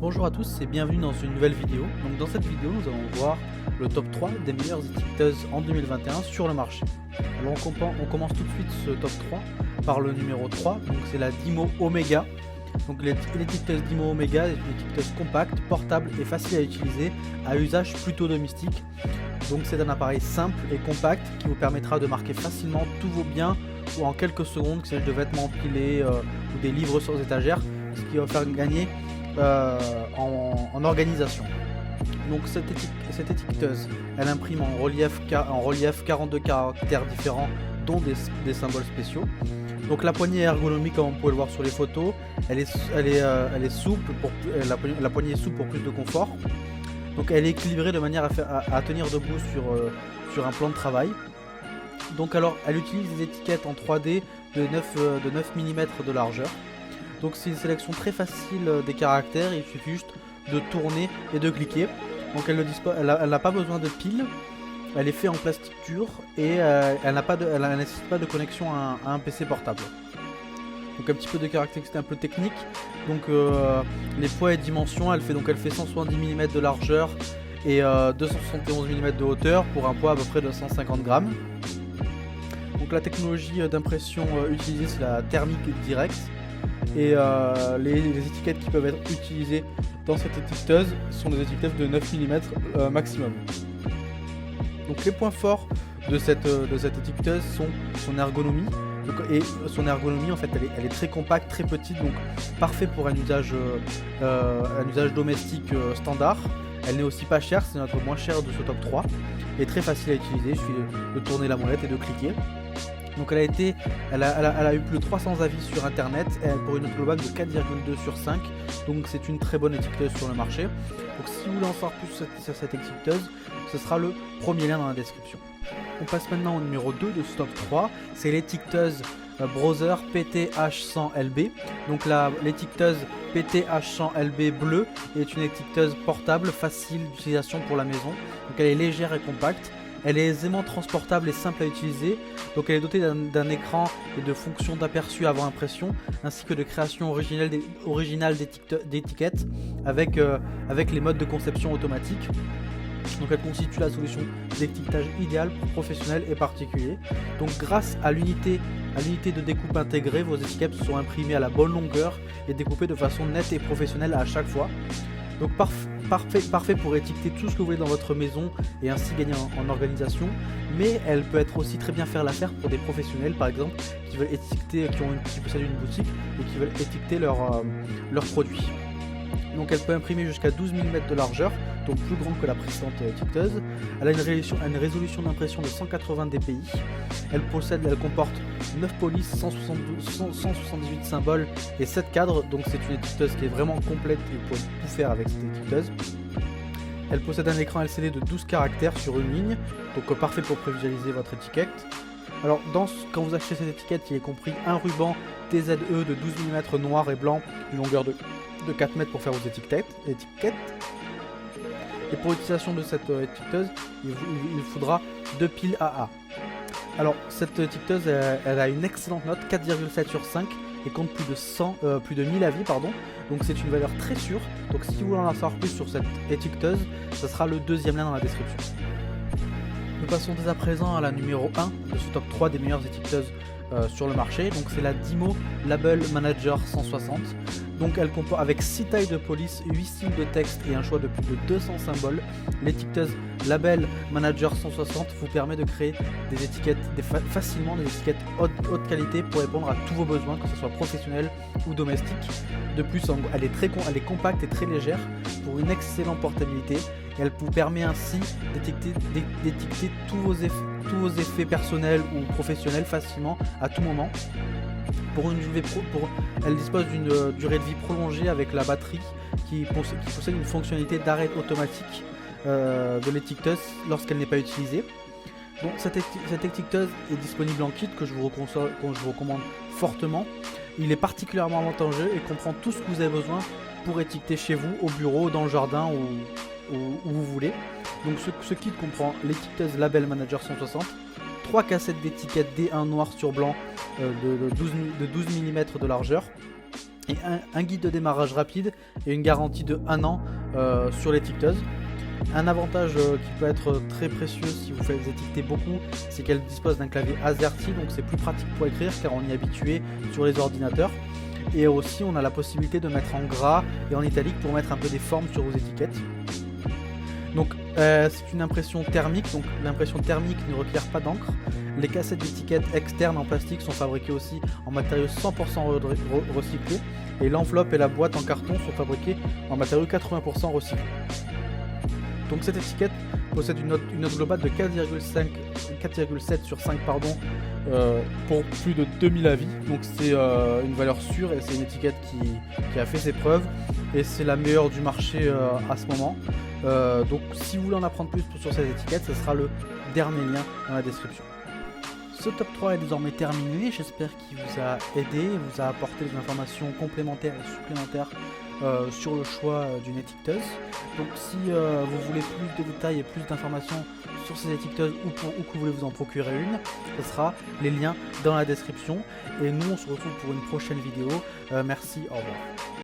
Bonjour à tous et bienvenue dans une nouvelle vidéo. Donc dans cette vidéo nous allons voir le top 3 des meilleures étiqueteuses en 2021 sur le marché. Alors on commence tout de suite ce top 3 par le numéro 3, donc c'est la Dymo Omega. Donc l'étiqueteuse Dymo Omega est une étiqueteuse compacte, portable et facile à utiliser, à usage plutôt domestique. Donc c'est un appareil simple et compact qui vous permettra de marquer facilement tous vos biens ou en quelques secondes, qu'il s'agisse de vêtements empilés ou des livres sur les étagères, ce qui va faire gagner en organisation. Donc cette étiqueteuse, elle imprime en relief 42 caractères différents, dont des symboles spéciaux. Donc la poignée est ergonomique, comme vous pouvez le voir sur les photos. Elle est souple, la poignée est souple pour plus de confort. Donc elle est équilibrée de manière à tenir debout sur un plan de travail. Donc alors elle utilise des étiquettes en 3D de 9 mm de largeur. Donc c'est une sélection très facile des caractères, il suffit juste de tourner et de cliquer. Donc elle n'a pas besoin de pile, elle est faite en plastique dur et elle ne nécessite pas de connexion à un PC portable. Donc un petit peu de caractéristiques un peu techniques. Donc les poids et dimensions, elle fait 170 mm de largeur et 271 mm de hauteur pour un poids à peu près de 150 grammes. Donc la technologie d'impression utilisée, c'est la thermique direct. Et les étiquettes qui peuvent être utilisées dans cette étiqueteuse sont des étiquettes de 9 mm maximum. Donc les points forts de cette étiqueteuse sont son ergonomie. Et son ergonomie en fait elle est très compacte, très petite, donc parfait pour un usage domestique standard. Elle n'est aussi pas chère, c'est notre moins cher de ce top 3. Et très facile à utiliser, il suffit de tourner la molette et de cliquer. Donc elle a eu plus de 300 avis sur internet pour une note globale de 4,2 sur 5. Donc c'est une très bonne étiqueteuse sur le marché. Donc si vous voulez en savoir plus sur cette étiqueteuse, ce sera le premier lien dans la description. On passe maintenant au numéro 2 de ce top 3. C'est l'étiqueteuse Browser PTH100LB. Donc l'étiqueteuse PTH100LB bleue est une étiqueteuse portable facile d'utilisation pour la maison. Donc elle est légère et compacte. Elle est aisément transportable et simple à utiliser, donc elle est dotée d'un écran et de fonctions d'aperçu avant impression, ainsi que de création originale d'étiquettes avec les modes de conception automatique. Donc elle constitue la solution d'étiquetage idéale pour professionnels et particuliers. Donc grâce à l'unité de découpe intégrée, vos étiquettes sont imprimées à la bonne longueur et découpées de façon nette et professionnelle à chaque fois. Donc parfait pour étiqueter tout ce que vous voulez dans votre maison et ainsi gagner en organisation. Mais elle peut être aussi très bien faire l'affaire pour des professionnels par exemple qui veulent étiqueter, qui possèdent une boutique et qui veulent étiqueter leurs produits. Donc elle peut imprimer jusqu'à 12 mm de largeur, donc plus grand que la précédente étiqueteuse. Elle a une résolution d'impression de 180 dpi. Elle comporte 9 polices, 178 symboles et 7 cadres, donc c'est une étiqueteuse qui est vraiment complète et vous pouvez tout faire avec cette étiqueteuse. Elle possède un écran LCD de 12 caractères sur une ligne, donc parfait pour prévisualiser votre étiquette. Alors quand vous achetez cette étiquette, il est compris un ruban TZE de 12 mm noir et blanc d'une longueur de 4 mètres pour faire vos étiquettes. Et pour l'utilisation de cette étiqueteuse, il faudra 2 piles AA. Alors cette étiqueteuse, elle a une excellente note, 4,7 sur 5, et compte plus de 1000 avis, pardon. Donc c'est une valeur très sûre. Donc si vous voulez en savoir plus sur cette étiqueteuse, ce sera le deuxième lien dans la description. Nous passons dès à présent à la numéro 1 de ce top 3 des meilleures étiqueteuses sur le marché. Donc c'est la Dymo Label Manager 160. Donc elle comporte avec 6 tailles de police, 8 styles de texte et un choix de plus de 200 symboles. L'étiqueteuse Label Manager 160 vous permet de créer des étiquettes facilement, des étiquettes haute qualité pour répondre à tous vos besoins, que ce soit professionnel ou domestique. De plus, elle est compacte et très légère pour une excellente portabilité. Et elle vous permet ainsi d'étiqueter tous vos effets personnels ou professionnels facilement à tout moment. Elle dispose d'une durée de vie prolongée avec la batterie qui possède une fonctionnalité d'arrêt automatique de l'étiqueteuse lorsqu'elle n'est pas utilisée. Donc cette étiqueteuse est disponible en kit que je vous recommande fortement. Il est particulièrement avantageux et comprend tout ce que vous avez besoin pour étiqueter chez vous, au bureau, dans le jardin ou où vous voulez. Donc ce kit comprend l'étiqueteuse Label Manager 160, 3 cassettes d'étiquettes D1 noir sur blanc de 12 mm de largeur, et un guide de démarrage rapide et une garantie de 1 an sur l'étiqueteuse. Un avantage qui peut être très précieux si vous faites étiqueter beaucoup, c'est qu'elle dispose d'un clavier AZERTY, donc c'est plus pratique pour écrire car on y est habitué sur les ordinateurs. Et aussi on a la possibilité de mettre en gras et en italique pour mettre un peu des formes sur vos étiquettes. Donc c'est une impression thermique, donc l'impression thermique ne requiert pas d'encre. Les cassettes d'étiquettes externes en plastique sont fabriquées aussi en matériaux 100% recyclés. Et l'enveloppe et la boîte en carton sont fabriquées en matériaux 80% recyclés. Donc cette étiquette possède une note globale de 4,7 sur 5 pour plus de 2000 avis. Donc c'est une valeur sûre et c'est une étiquette qui a fait ses preuves et c'est la meilleure du marché à ce moment. Donc si vous voulez en apprendre plus sur cette étiquette, ce sera le dernier lien dans la description. Ce top 3 est désormais terminé, j'espère qu'il vous a aidé, vous a apporté des informations complémentaires et supplémentaires sur le choix d'une étiqueteuse. Donc si vous voulez plus de détails et plus d'informations sur ces étiqueteuses ou que vous voulez vous en procurer une, ce sera les liens dans la description. Et nous on se retrouve pour une prochaine vidéo. Merci, au revoir.